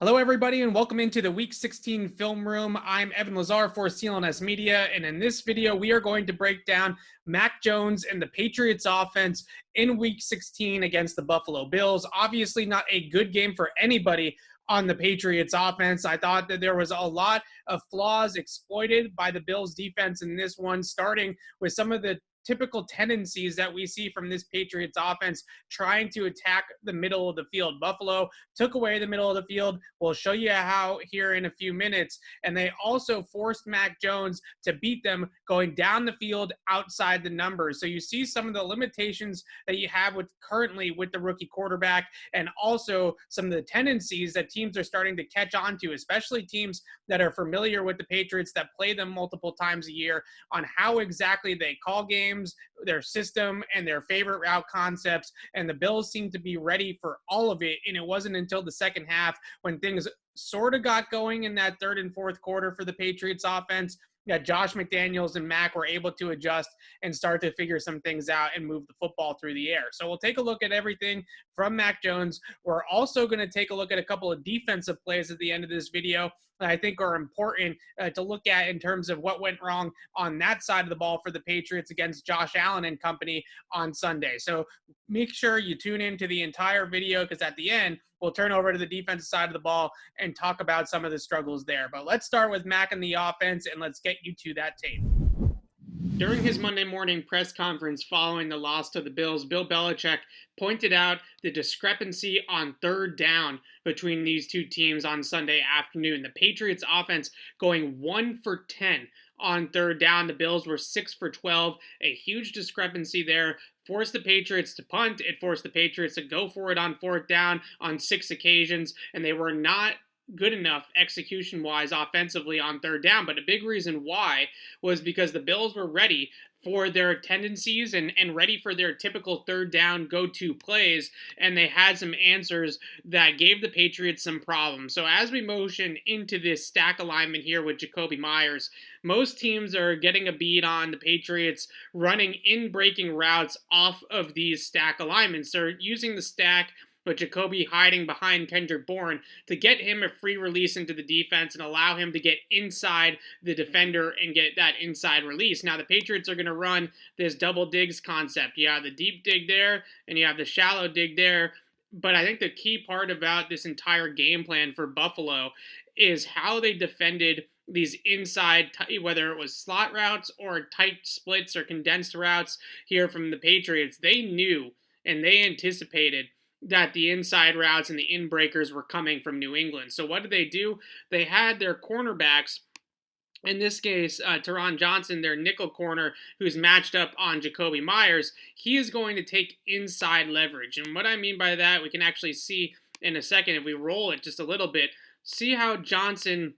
Hello, everybody, and welcome into the Week 16 Film Room. I'm Evan Lazar for CLNS Media, and in this video, we are going to break down Mac Jones and the Patriots offense in Week 16 against the Buffalo Bills. Obviously, not a good game for anybody on the Patriots offense. I thought that there was a lot of flaws exploited by the Bills defense in this one, starting with some of the typical tendencies that we see from this Patriots offense trying to attack the middle of the field. Buffalo took away the middle of the field. We'll show you how here in a few minutes. And they also forced Mac Jones to beat them going down the field outside the numbers. So you see some of the limitations that you have currently with the rookie quarterback, and also some of the tendencies that teams are starting to catch on to, especially teams that are familiar with the Patriots, that play them multiple times a year, on how exactly they call games, their system, and their favorite route concepts. And the Bills seem to be ready for all of it. And it wasn't until the second half, when things sort of got going in that third and fourth quarter for the Patriots offense, that Josh McDaniels and Mac were able to adjust and start to figure some things out and move the football through the air. So we'll take a look at everything from Mac Jones. We're also going to take a look at a couple of defensive plays at the end of this video that I think are important to look at in terms of what went wrong on that side of the ball for the Patriots against Josh Allen and company on Sunday. So make sure you tune into the entire video, because at the end, we'll turn over to the defensive side of the ball and talk about some of the struggles there. But let's start with Mac and the offense, and let's get you to that tape. During his Monday morning press conference following the loss to the Bills, Bill Belichick pointed out the discrepancy on third down between these two teams on Sunday afternoon. The Patriots offense going 1 for 10 on third down. The Bills were 6 for 12. A huge discrepancy there. Forced the Patriots to punt. It forced the Patriots to go for it on fourth down on 6 occasions, and they were not good enough execution-wise offensively on third down. But a big reason why was because the Bills were ready for their tendencies and ready for their typical third down go-to plays, and they had some answers that gave the Patriots some problems. So as we motion into this stack alignment here with Jakobi Meyers, most teams are getting a beat on the Patriots running in-breaking routes off of these stack alignments. They're using the stack with Jakobi hiding behind Kendrick Bourne to get him a free release into the defense and allow him to get inside the defender and get that inside release. Now, the Patriots are going to run this double digs concept. You have the deep dig there, and you have the shallow dig there. But I think the key part about this entire game plan for Buffalo is how they defended these inside, whether it was slot routes or tight splits or condensed routes here from the Patriots. They knew and they anticipated that the inside routes and the in-breakers were coming from New England. So what did they do? They had their cornerbacks, in this case, Taron Johnson, their nickel corner, who's matched up on Jakobi Meyers. He is going to take inside leverage. And what I mean by that, we can actually see in a second if we roll it just a little bit. See how Johnson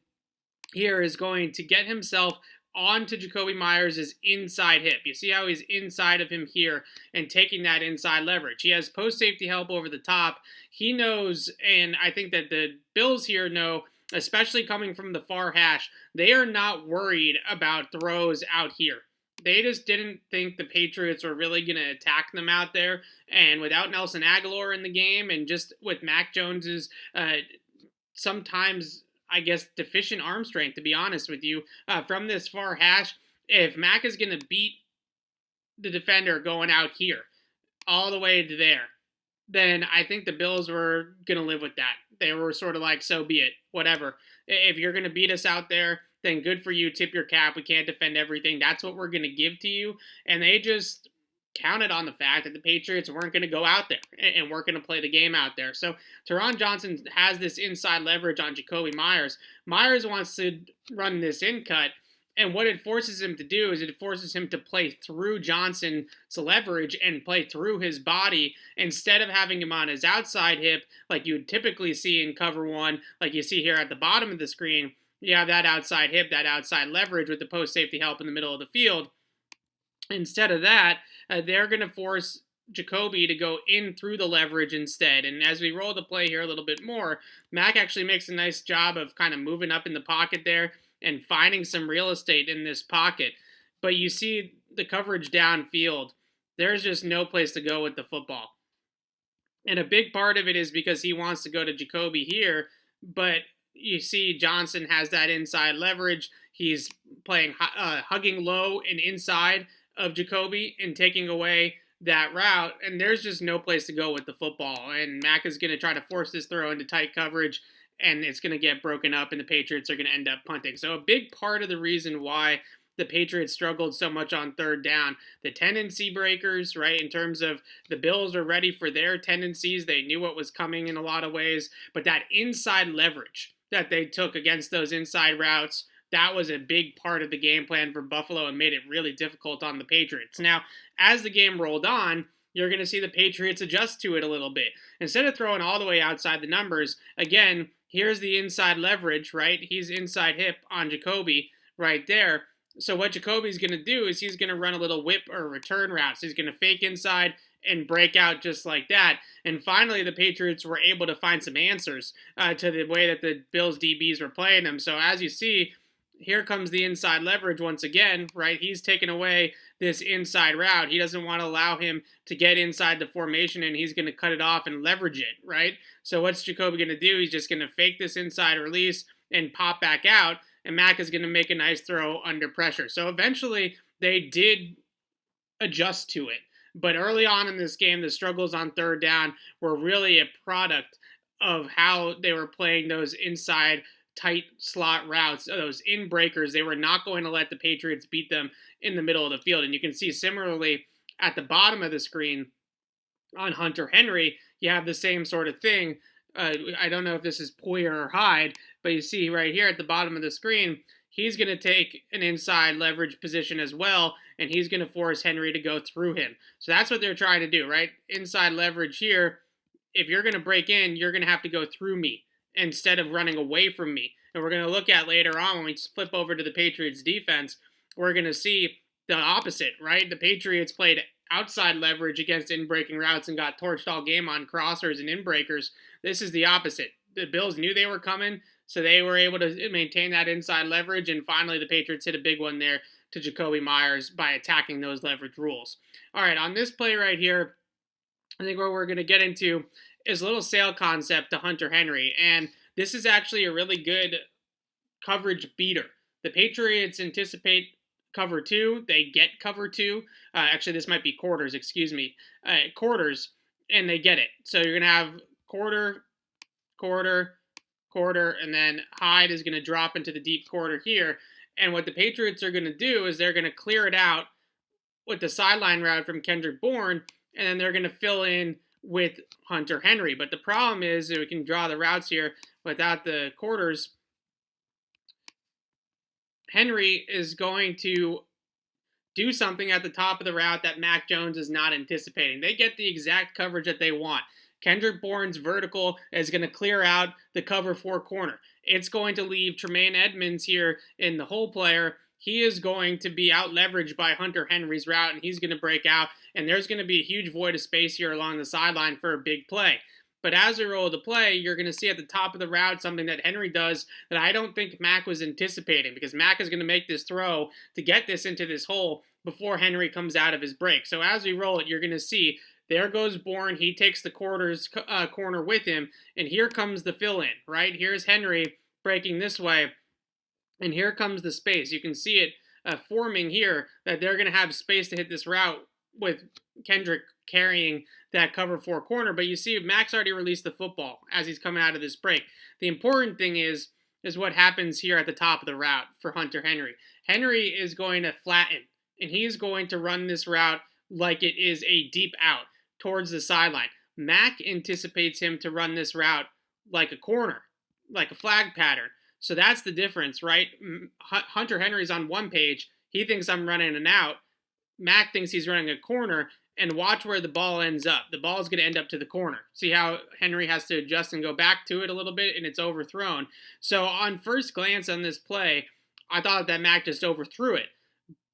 here is going to get himself onto Jakobi Meyers' inside hip. You see how he's inside of him here and taking that inside leverage. He has post-safety help over the top. He knows, and I think that the Bills here know, especially coming from the far hash, they are not worried about throws out here. They just didn't think the Patriots were really going to attack them out there. And without Nelson Aguilar in the game, and just with Mac Jones's sometimes, I guess, deficient arm strength, to be honest with you, from this far hash, if Mac is going to beat the defender going out here all the way to there, then I think the Bills were going to live with that. They were sort of like, so be it, whatever. If you're going to beat us out there, then good for you, tip your cap. We can't defend everything. That's what we're going to give to you. And they just counted on the fact that the Patriots weren't going to go out there and weren't going to play the game out there. So Taron Johnson has this inside leverage on Jakobi Meyers. Meyers wants to run this in cut, and what it forces him to do is it forces him to play through Johnson's leverage and play through his body instead of having him on his outside hip like you would typically see in cover one, like you see here at the bottom of the screen. You have that outside hip, that outside leverage with the post-safety help in the middle of the field. Instead of that, they're going to force Jakobi to go in through the leverage instead. And as we roll the play here a little bit more, Mac actually makes a nice job of kind of moving up in the pocket there and finding some real estate in this pocket. But you see the coverage downfield. There's just no place to go with the football. And a big part of it is because he wants to go to Jakobi here, but you see Johnson has that inside leverage. He's playing hugging low and inside of Jacoby and taking away that route, and there's just no place to go with the football. And Mack is going to try to force this throw into tight coverage, and it's going to get broken up, and the Patriots are going to end up punting. So a big part of the reason why the Patriots struggled so much on third down, the tendency breakers, right, in terms of the Bills were ready for their tendencies. They knew what was coming in a lot of ways, but that inside leverage that they took against those inside routes, that was a big part of the game plan for Buffalo and made it really difficult on the Patriots. Now, as the game rolled on, you're going to see the Patriots adjust to it a little bit. Instead of throwing all the way outside the numbers, again, here's the inside leverage, right? He's inside hip on Jacoby right there. So what Jacoby's going to do is he's going to run a little whip or return route. So he's going to fake inside and break out just like that. And finally, the Patriots were able to find some answers to the way that the Bills DBs were playing them. So as you see, here comes the inside leverage once again, right? He's taken away this inside route. He doesn't want to allow him to get inside the formation, and he's going to cut it off and leverage it, right? So what's Jacoby going to do? He's just going to fake this inside release and pop back out, and Mack is going to make a nice throw under pressure. So eventually, they did adjust to it. But early on in this game, the struggles on third down were really a product of how they were playing those inside tight slot routes, those in breakers. They were not going to let the Patriots beat them in the middle of the field. And you can see similarly at the bottom of the screen on Hunter Henry, you have the same sort of thing. I don't know if this is Poyer or Hyde, but you see right here at the bottom of the screen, he's going to take an inside leverage position as well, and he's going to force Henry to go through him. So that's what they're trying to do, right? Inside leverage here. If you're going to break in, you're going to have to go through me instead of running away from me. And we're going to look at later on when we flip over to the Patriots defense, we're going to see the opposite, right? The Patriots played outside leverage against in-breaking routes and got torched all game on crossers and in-breakers. This is the opposite. The Bills knew they were coming, so they were able to maintain that inside leverage, and finally the Patriots hit a big one there to Jacoby Myers by attacking those leverage rules. All right, on this play right here, I think what we're going to get into is a little sail concept to Hunter Henry, and this is actually a really good coverage beater. The Patriots anticipate cover two. They get cover two. Actually, this might be quarters, excuse me. Quarters, and they get it. So you're going to have quarter, quarter, quarter, and then Hyde is going to drop into the deep quarter here. And what the Patriots are going to do is they're going to clear it out with the sideline route from Kendrick Bourne, and then they're going to fill in with Hunter Henry. But the problem is, we can draw the routes here without the quarters. Henry is going to do something at the top of the route that Mac Jones is not anticipating. They get the exact coverage that they want. Kendrick Bourne's vertical is going to clear out the cover four corner. It's going to leave Tremaine Edmonds here in the hole player. He is going to be out leveraged by Hunter Henry's route, and he's going to break out, and there's going to be a huge void of space here along the sideline for a big play. But as we roll the play, you're going to see at the top of the route something that Henry does that I don't think Mac was anticipating, because Mac is going to make this throw to get this into this hole before Henry comes out of his break. So as we roll it, you're going to see there goes Bourne. He takes the corner with him, and here comes the fill-in, right? Here's Henry breaking this way, and here comes the space. You can see it forming here that they're going to have space to hit this route with Kendrick carrying that cover four corner. But you see Mac's already released the football as he's coming out of this break. The important thing is what happens here at the top of the route for Hunter Henry. Henry is going to flatten, and he's going to run this route like it is a deep out towards the sideline. Mac anticipates him to run this route like a corner, like a flag pattern. So that's the difference, right? Hunter Henry's on one page. He thinks I'm running an out. Mac thinks he's running a corner, and watch where the ball ends up. The ball is going to end up to the corner. See how Henry has to adjust and go back to it a little bit, and it's overthrown. So on first glance on this play, I thought that Mac just overthrew it.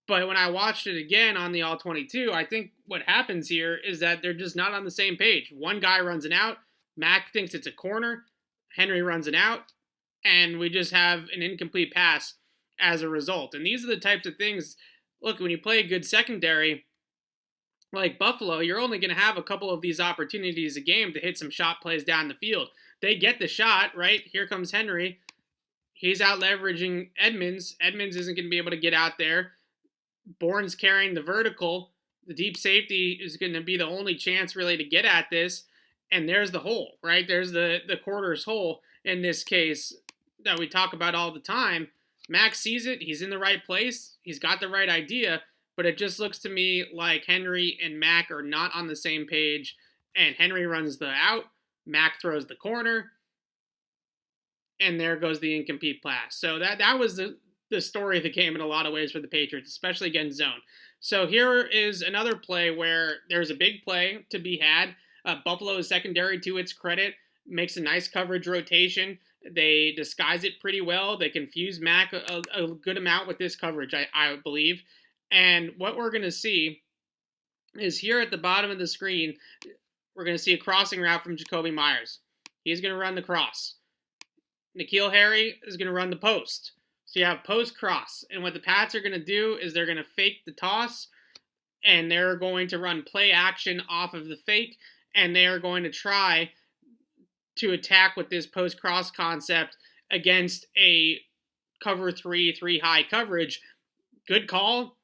But when I watched it again on the All-22, I think what happens here is that they're just not on the same page. One guy runs an out. Mac thinks it's a corner. Henry runs an out. And we just have an incomplete pass as a result. And these are the types of things, look, when you play a good secondary like Buffalo, you're only going to have a couple of these opportunities a game to hit some shot plays down the field. They get the shot, right? Here comes Henry. He's out leveraging Edmonds. Edmonds isn't going to be able to get out there. Bourne's carrying the vertical. The deep safety is going to be the only chance really to get at this. And there's the hole, right? There's the quarters hole in this case that we talk about all the time. Max sees it. He's in the right place. He's got the right idea. But it just looks to me like Henry and Mac are not on the same page. And Henry runs the out. Mac throws the corner. And there goes the incomplete pass. So that was the story of the game in a lot of ways for the Patriots, especially against zone. So here is another play where there's a big play to be had. Buffalo's secondary, to its credit, makes a nice coverage rotation. They disguise it pretty well. They confuse Mac a good amount with this coverage, I believe. And what we're going to see is here at the bottom of the screen, we're going to see a crossing route from Jakobi Meyers. He's going to run the cross. N'Keal Harry is going to run the post. So you have post cross. And what the Pats are going to do is they're going to fake the toss, and they're going to run play action off of the fake, and they are going to try to attack with this post cross concept against a cover 3 high coverage. Good call.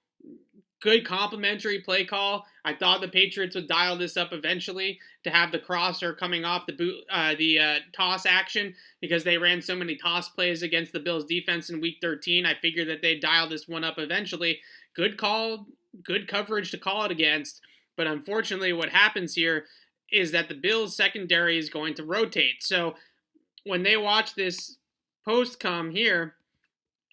Good complimentary play call. I thought the Patriots would dial this up eventually to have the crosser coming off the toss action, because they ran so many toss plays against the Bills defense in Week 13. I figured that they'd dial this one up eventually. Good call, good coverage to call it against. But unfortunately, what happens here is that the Bills secondary is going to rotate. So when they watch this post come here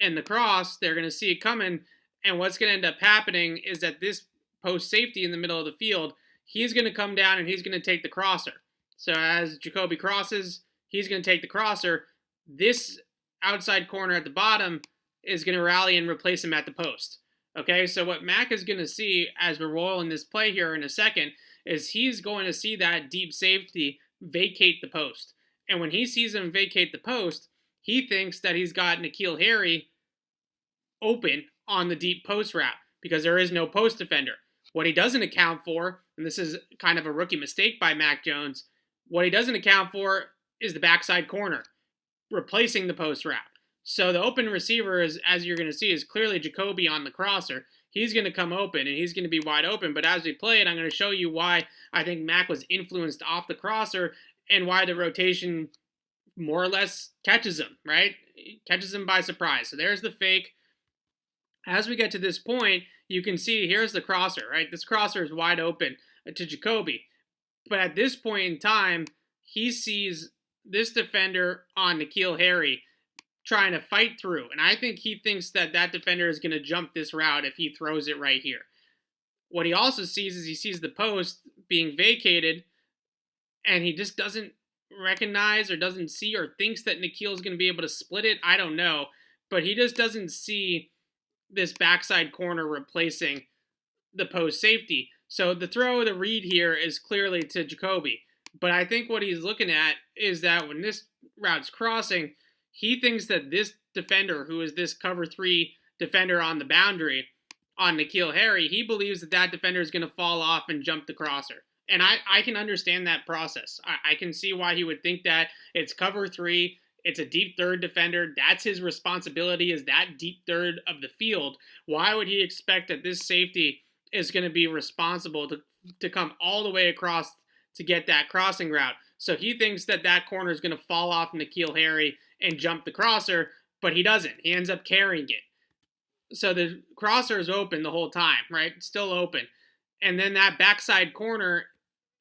and the cross, they're going to see it coming. And what's going to end up happening is that this post safety in the middle of the field, he's going to come down and he's going to take the crosser. So as Jakobi crosses, he's going to take the crosser. This outside corner at the bottom is going to rally and replace him at the post. Okay, so what Mac is going to see as we're rolling this play here in a second is he's going to see that deep safety vacate the post. And when he sees him vacate the post, he thinks that he's got N'Keal Harry open on the deep post route because there is no post defender. What he doesn't account for, and this is kind of a rookie mistake by Mac Jones, what he doesn't account for is the backside corner, replacing the post route. So the open receiver, is, as you're going to see, is clearly Jakobi on the crosser. He's going to come open, and he's going to be wide open. But as we play it, I'm going to show you why I think Mac was influenced off the crosser and why the rotation more or less catches him, right? Catches him by surprise. So there's the fake. As we get to this point, you can see here's the crosser, right? This crosser is wide open to Jakobi. But at this point in time, he sees this defender on N'Keal Harry trying to fight through. And I think he thinks that that defender is going to jump this route if he throws it right here. What he also sees is he sees the post being vacated, and he just doesn't recognize or doesn't see or thinks that N'Keal is going to be able to split it. I don't know. But he just doesn't see this backside corner replacing the post safety. So the throw, the read here is clearly to Jakobi. But I think what he's looking at is that when this route's crossing, he thinks that this defender, who is this cover 3 defender on the boundary on N'Keal Harry, he believes that that defender is going to fall off and jump the crosser. And I can understand that process. I can see why he would think that. It's cover 3. It's a deep third defender. That's his responsibility, is that deep third of the field. Why would he expect that this safety is going to be responsible to come all the way across to get that crossing route? So he thinks that that corner is going to fall off N'Keal Harry and jump the crosser, but he doesn't. He ends up carrying it. So the crosser is open the whole time, right? Still open. And then that backside corner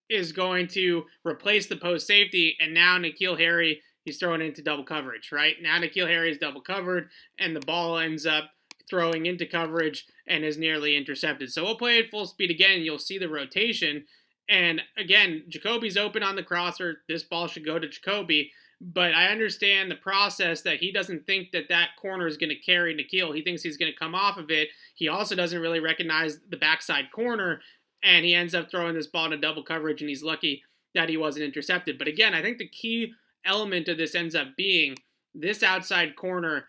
is going to replace the post safety, and now N'Keal Harry, he's throwing into double coverage, right? Now N'Keal Harry is double covered, and the ball ends up throwing into coverage and is nearly intercepted. So we'll play it full speed again, and you'll see the rotation. And again, Jakobi's open on the crosser. This ball should go to Jakobi. But I understand the process that he doesn't think that that corner is going to carry N'Keal. He thinks he's going to come off of it. He also doesn't really recognize the backside corner, and he ends up throwing this ball into double coverage, and he's lucky that he wasn't intercepted. But again, I think the key element of this ends up being this outside corner.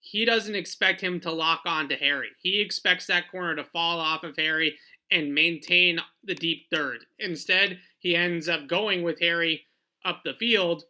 He doesn't expect him to lock on to Harry. He expects that corner to fall off of Harry and maintain the deep third. Instead, he ends up going with Harry up the field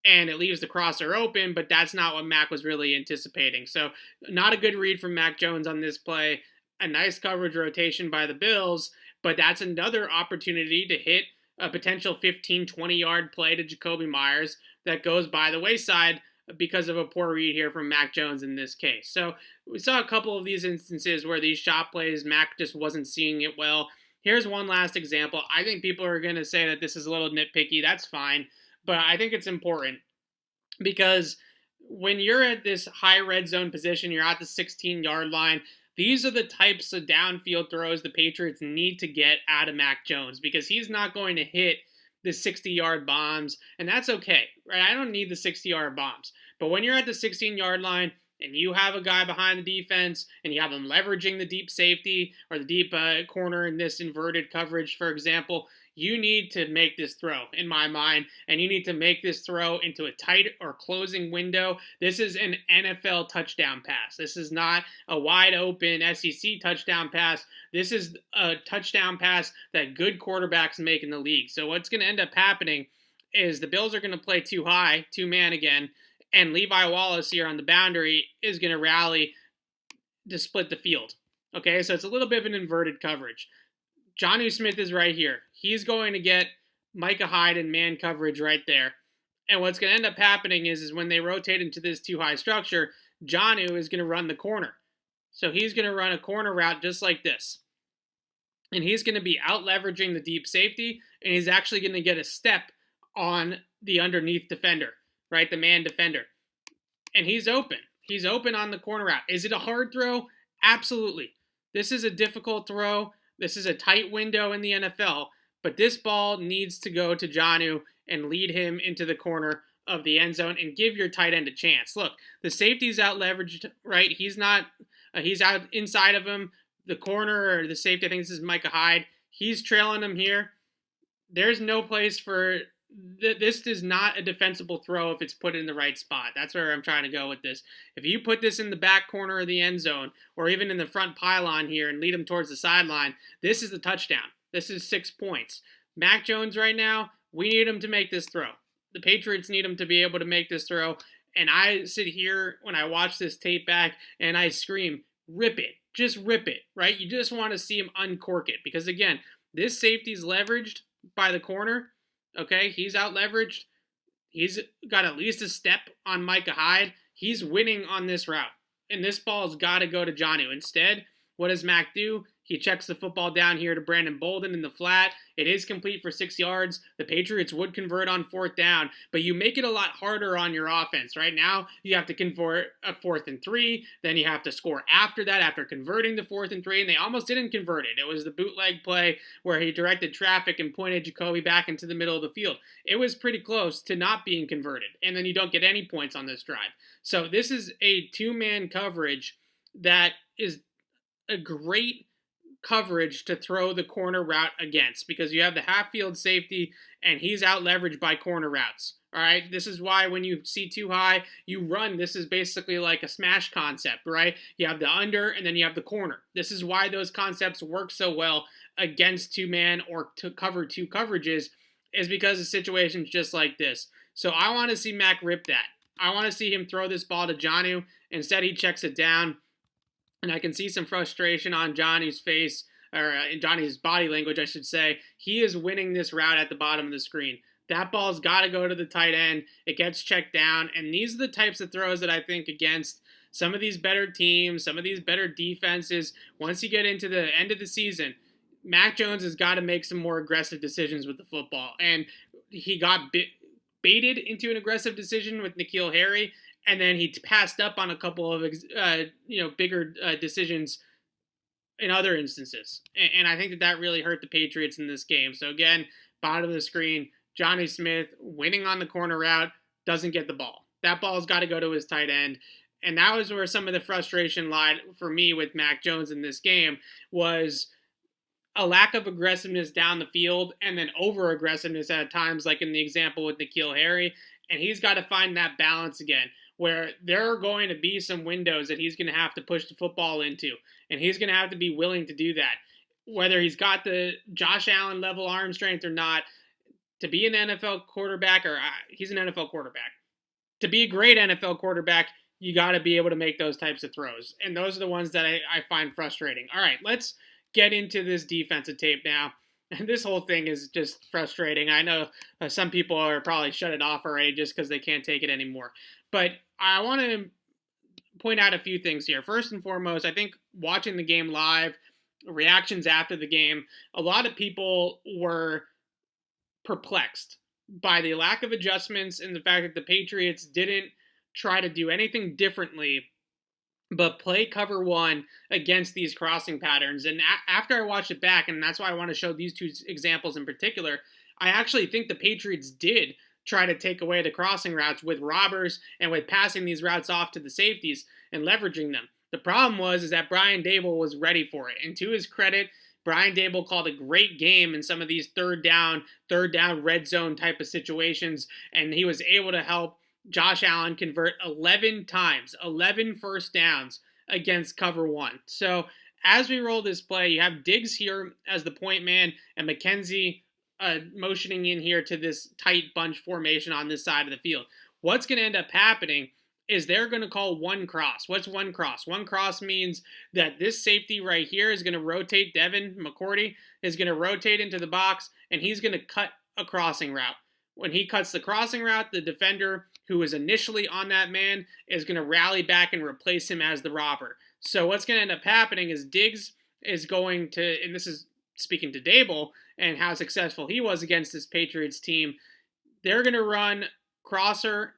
and it leaves the crosser open, but that's not what Mac was really anticipating. So not a good read from Mac Jones on this play. A nice coverage rotation by the Bills, but that's another opportunity to hit a potential 15, 20-yard play to Jakobi Meyers that goes by the wayside because of a poor read here from Mac Jones in this case. So we saw a couple of these instances where these shot plays, Mac just wasn't seeing it well. Here's one last example. I think people are going to say that this is a little nitpicky. That's fine. But I think it's important because when you're at this high red zone position, you're at the 16-yard line, these are the types of downfield throws the Patriots need to get out of Mac Jones because he's not going to hit the 60-yard bombs, and that's okay, right? I don't need the 60-yard bombs. But when you're at the 16-yard line and you have a guy behind the defense and you have him leveraging the deep safety or the deep corner in this inverted coverage, for example, you need to make this throw, in my mind, and you need to make this throw into a tight or closing window. This is an NFL touchdown pass. This is not a wide open SEC touchdown pass. This is a touchdown pass that good quarterbacks make in the league. So what's going to end up happening is the Bills are going to play too high, two-man again, and Levi Wallace here on the boundary is going to rally to split the field. Okay, so it's a little bit of an inverted coverage. Jonnu Smith is right here. He's going to get Micah Hyde in man coverage right there. And what's going to end up happening is when they rotate into this too high structure, Jonnu is going to run the corner. So he's going to run a corner route just like this. And he's going to be out leveraging the deep safety, and he's actually going to get a step on the underneath defender, right? The man defender. And he's open. He's open on the corner route. Is it a hard throw? Absolutely. This is a difficult throw. This is a tight window in the NFL, but this ball needs to go to Jonnu and lead him into the corner of the end zone and give your tight end a chance. Look, the safety's out leveraged, right? He's out inside of him. The corner or the safety, I think this is Micah Hyde. He's trailing him here. There's no place for this is not a defensible throw if it's put in the right spot. That's where I'm trying to go with this. If you put this in the back corner of the end zone or even in the front pylon here and lead him towards the sideline, this is the touchdown. This is 6 points. Mac Jones right now, we need him to make this throw. The Patriots need him to be able to make this throw. And I sit here when I watch this tape back and I scream, rip it. Just rip it, right? You just want to see him uncork it because, again, this safety's leveraged by the corner. Okay, he's out leveraged. He's got at least a step on Micah Hyde. He's winning on this route. And this ball's got to go to Jonnu. Instead, what does Mac do? He checks the football down here to Brandon Bolden in the flat. It is complete for 6 yards. The Patriots would convert on 4th down, but you make it a lot harder on your offense. Right now, you have to convert a 4th and 3. Then you have to score after that, after converting the 4th and 3, and they almost didn't convert it. It was the bootleg play where he directed traffic and pointed Jakobi back into the middle of the field. It was pretty close to not being converted, and then you don't get any points on this drive. So this is a two-man coverage that is a great coverage to throw the corner route against because you have the half field safety and he's out leveraged by corner routes. All right, this is why when you see too high, you run. This is basically like a smash concept, right? You have the under and then you have the corner. This is why those concepts work so well against two-man or to cover two coverages is because of situations just like this. So I want to see Mac rip that. I want to see him throw this ball to Jonnu. Instead, he checks it down. And I can see some frustration on Johnny's face, or in Johnny's body language, I should say. He is winning this route at the bottom of the screen. That ball's got to go to the tight end. It gets checked down. And these are the types of throws that I think against some of these better teams, some of these better defenses, once you get into the end of the season, Mac Jones has got to make some more aggressive decisions with the football. And he got baited into an aggressive decision with N'Keal Harry. And then he passed up on a couple of bigger decisions in other instances. And I think that really hurt the Patriots in this game. So again, bottom of the screen, Jonnu Smith winning on the corner route, doesn't get the ball. That ball's got to go to his tight end. And that was where some of the frustration lied for me with Mac Jones in this game was a lack of aggressiveness down the field and then over-aggressiveness at times, like in the example with N'Keal Harry. And he's got to find that balance again, where there are going to be some windows that he's going to have to push the football into, and he's going to have to be willing to do that. Whether he's got the Josh Allen level arm strength or not, to be an NFL quarterback, or he's an NFL quarterback. To be a great NFL quarterback, you got to be able to make those types of throws. And those are the ones that I find frustrating. All right, let's get into this defensive tape now. And this whole thing is just frustrating. I know some people are probably shut it off already just because they can't take it anymore. But I want to point out a few things here. First and foremost, I think watching the game live, reactions after the game, a lot of people were perplexed by the lack of adjustments and the fact that the Patriots didn't try to do anything differently but play cover one against these crossing patterns. And after I watched it back, and that's why I want to show these two examples in particular, I actually think the Patriots did try to take away the crossing routes with robbers and with passing these routes off to the safeties and leveraging them. The problem is that Brian Daboll was ready for it. And to his credit, Brian Daboll called a great game in some of these third down red zone type of situations, and he was able to help Josh Allen convert 11 times, 11 first downs against cover one. So as we roll this play, you have Diggs here as the point man and McKenzie motioning in here to this tight bunch formation on this side of the field. What's going to end up happening is they're going to call one cross. What's one cross? One cross means that this safety right here is going to rotate. Devin McCourty is going to rotate into the box, and he's going to cut a crossing route. When he cuts the crossing route, the defender who was initially on that man is going to rally back and replace him as the robber. So what's going to end up happening is Diggs is going to, and this is speaking to Daboll and how successful he was against this Patriots team, they're going to run crosser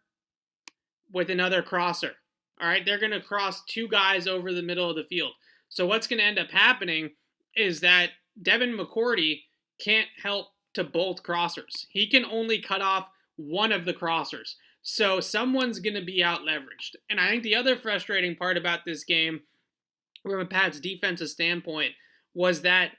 with another crosser. All right, they're going to cross two guys over the middle of the field. So what's going to end up happening is that Devin McCourty can't help to both crossers. He can only cut off one of the crossers. So someone's going to be out leveraged. And I think the other frustrating part about this game, from a Pats defensive standpoint, was that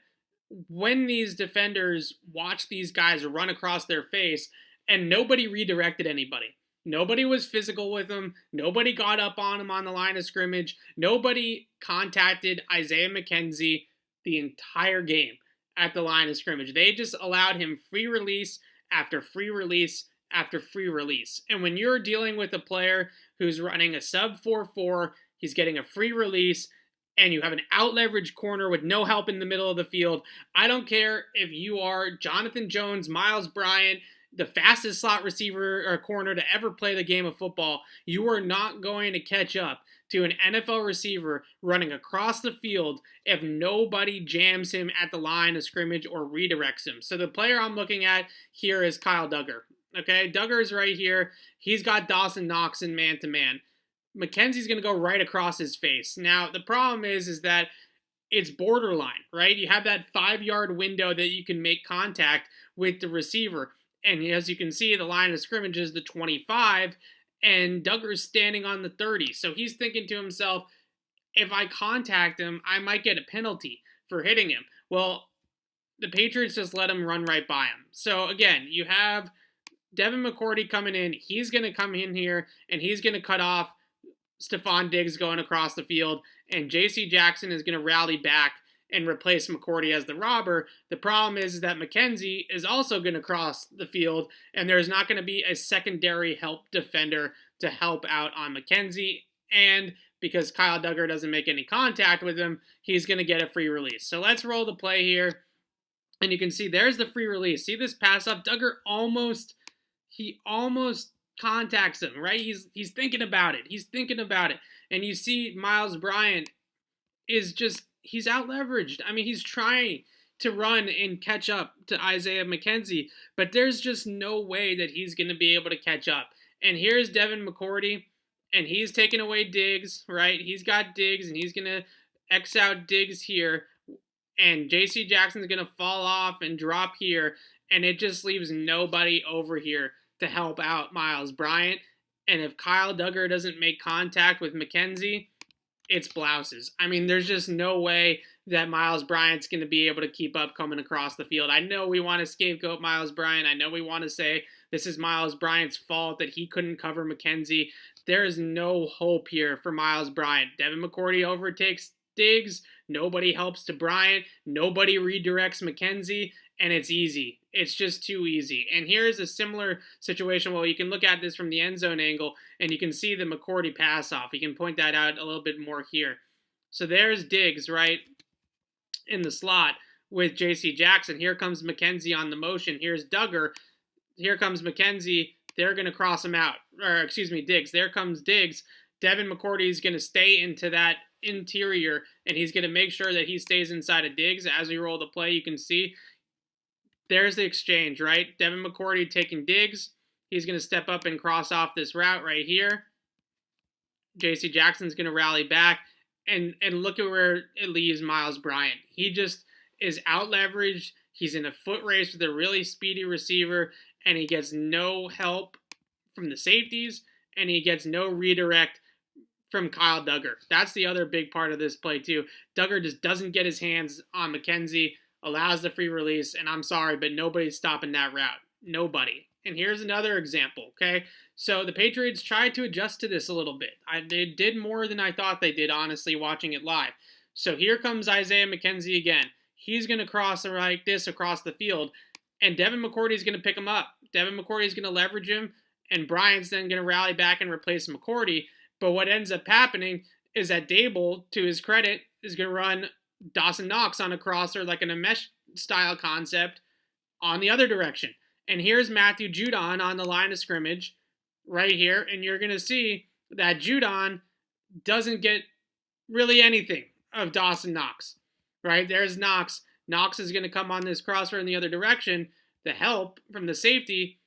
when these defenders watched these guys run across their face and nobody redirected anybody. Nobody was physical with them. Nobody got up on him on the line of scrimmage. Nobody contacted Isaiah McKenzie the entire game at the line of scrimmage. They just allowed him free release after free release after free release. And when you're dealing with a player who's running a sub 4.4, he's getting a free release, and you have an out-leveraged corner with no help in the middle of the field, I don't care if you are Jonathan Jones, Miles Bryant, the fastest slot receiver or corner to ever play the game of football, you are not going to catch up to an NFL receiver running across the field if nobody jams him at the line of scrimmage or redirects him. So the player I'm looking at here is Kyle Duggar. Okay, Duggar's right here. He's got Dawson Knox in man-to-man. McKenzie's going to go right across his face. Now, the problem is that it's borderline, right? You have that 5-yard window that you can make contact with the receiver. And as you can see, the line of scrimmage is the 25, and Duggar's standing on the 30. So he's thinking to himself, if I contact him, I might get a penalty for hitting him. Well, the Patriots just let him run right by him. So again, you have Devin McCourty coming in. He's going to come in here, and he's going to cut off Stephon Diggs going across the field, and J.C. Jackson is going to rally back and replace McCourty as the robber. The problem is that McKenzie is also going to cross the field, and there's not going to be a secondary help defender to help out on McKenzie. And because Kyle Duggar doesn't make any contact with him, he's going to get a free release. So let's roll the play here. And you can see there's the free release. See this pass up? Duggar almost contacts him, right? He's thinking about it. He's thinking about it. And you see Miles Bryant is just, he's out leveraged. I mean, he's trying to run and catch up to Isaiah McKenzie, but there's just no way that he's going to be able to catch up. And here's Devin McCourty, and he's taking away Diggs, right? He's got Diggs, and he's going to X out Diggs here, and J.C. Jackson's going to fall off and drop here, and it just leaves nobody over here to help out Miles Bryant. And if Kyle Duggar doesn't make contact with McKenzie, it's blouses. I mean, there's just no way that Miles Bryant's going to be able to keep up coming across the field. I know we want to scapegoat Miles Bryant. I know we want to say this is Miles Bryant's fault that he couldn't cover McKenzie. There is no hope here for Miles Bryant. Devin McCourty overtakes Diggs. Nobody helps to Bryant. Nobody redirects McKenzie. and it's easy. It's just too easy. And here's a similar situation. Well, you can look at this from the end zone angle, and you can see the McCourty pass off. You can point that out a little bit more here. So there's Diggs, right, in the slot with J.C. Jackson. Here comes McKenzie on the motion. Here's Duggar. Here comes McKenzie. They're going to cross him out. Or, excuse me, Diggs. There comes Diggs. Devin McCourty is going to stay into that interior, and he's going to make sure that he stays inside of Diggs. As we roll the play, you can see there's the exchange, right? Devin McCourty taking Diggs. He's going to step up and cross off this route right here. J.C. Jackson's going to rally back. And look at where it leaves Miles Bryant. He just is out-leveraged. He's in a foot race with a really speedy receiver, and he gets no help from the safeties, and he gets no redirect from Kyle Duggar. That's the other big part of this play, too. Duggar just doesn't get his hands on McKenzie, allows the free release, and I'm sorry, but nobody's stopping that route. Nobody. And here's another example, okay? So the Patriots tried to adjust to this a little bit. They did more than I thought they did, honestly, watching it live. So here comes Isaiah McKenzie again. He's going to cross like this across the field, and Devin McCourty is going to pick him up. Devin McCourty is going to leverage him, and Bryant's then going to rally back and replace McCourty. But what ends up happening is that Dable, to his credit, is going to run Dawson Knox on a crosser like in a mesh style concept on the other direction. And here's Matthew Judon on the line of scrimmage right here. And you're going to see that Judon doesn't get really anything of Dawson Knox, right? There's Knox. Knox is going to come on this crosser in the other direction. The help from the safety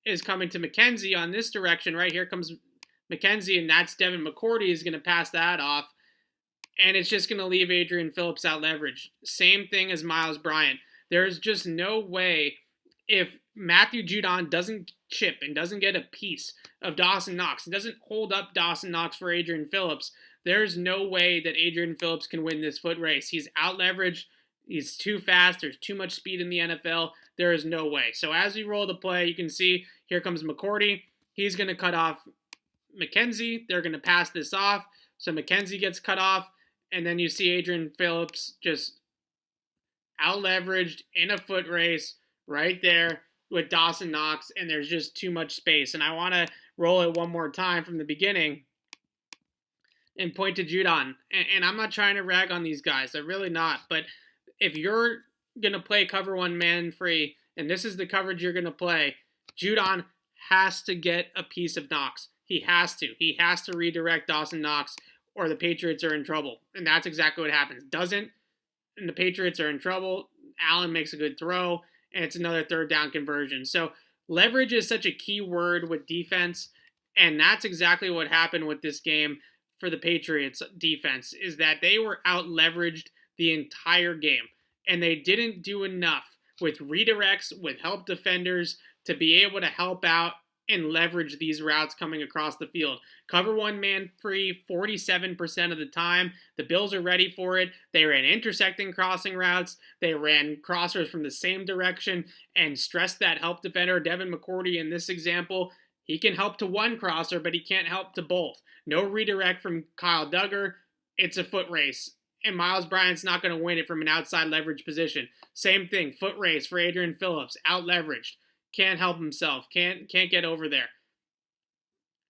is coming to McKenzie on this direction. Right here comes McKenzie, and that's Devin McCourty is going to pass that off. And it's just going to leave Adrian Phillips out leverage. Same thing as Miles Bryant. There's just no way, if Matthew Judon doesn't chip and doesn't get a piece of Dawson Knox, and doesn't hold up Dawson Knox for Adrian Phillips, there's no way that Adrian Phillips can win this foot race. He's out leveraged. He's too fast. There's too much speed in the NFL. There is no way. So as we roll the play, you can see here comes McCourty. He's going to cut off McKenzie. They're going to pass this off. So McKenzie gets cut off. And then you see Adrian Phillips just out-leveraged in a foot race right there with Dawson Knox, and there's just too much space. And I want to roll it one more time from the beginning and point to Judon. And I'm not trying to rag on these guys. I'm really not. But if you're going to play cover one man free, and this is the coverage you're going to play, Judon has to get a piece of Knox. He has to. He has to redirect Dawson Knox, or the Patriots are in trouble. And that's exactly what happens. Doesn't, and the Patriots are in trouble. Allen makes a good throw, and it's another third down conversion. So leverage is such a key word with defense, and that's exactly what happened with this game for the Patriots defense, is that they were out-leveraged the entire game, and they didn't do enough with redirects, with help defenders, to be able to help out and leverage these routes coming across the field. Cover one man free 47% of the time. The Bills are ready for it. They ran intersecting crossing routes. They ran crossers from the same direction and stressed that help defender. Devin McCourty in this example, he can help to one crosser, but he can't help to both. No redirect from Kyle Duggar. It's a foot race. And Miles Bryant's not going to win it from an outside leverage position. Same thing, foot race for Adrian Phillips, out leveraged. Can't help himself. Can't get over there.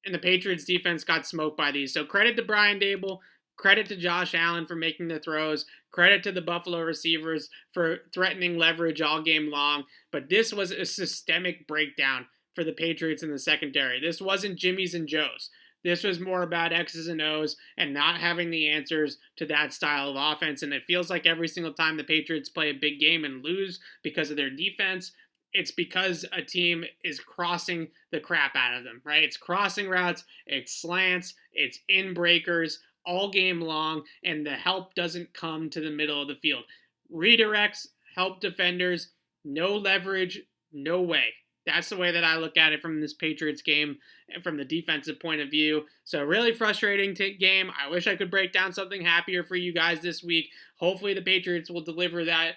And the Patriots defense got smoked by these. So credit to Brian Dable. Credit to Josh Allen for making the throws. Credit to the Buffalo receivers for threatening leverage all game long. But this was a systemic breakdown for the Patriots in the secondary. This wasn't Jimmy's and Joe's. This was more about X's and O's and not having the answers to that style of offense. And it feels like every single time the Patriots play a big game and lose because of their defense, it's because a team is crossing the crap out of them, right? It's crossing routes, it's slants, it's in breakers all game long, and the help doesn't come to the middle of the field. Redirects, help defenders, no leverage, no way. That's the way that I look at it from this Patriots game, from the defensive point of view. So really frustrating game. I wish I could break down something happier for you guys this week. Hopefully the Patriots will deliver that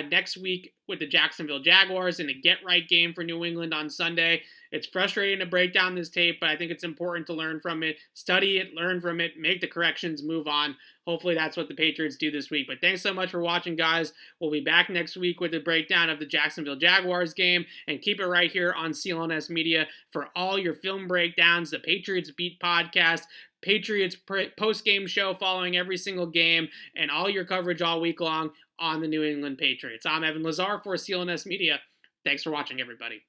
next week with the Jacksonville Jaguars in a get-right game for New England on Sunday. It's frustrating to break down this tape, but I think it's important to learn from it, study it, learn from it, make the corrections, move on. Hopefully that's what the Patriots do this week. But thanks so much for watching, guys. We'll be back next week with a breakdown of the Jacksonville Jaguars game, and keep it right here on CLNS Media for all your film breakdowns, the Patriots Beat podcast, Patriots post-game show following every single game, and all your coverage all week long on the New England Patriots. I'm Evan Lazar for CLNS Media. Thanks for watching, everybody.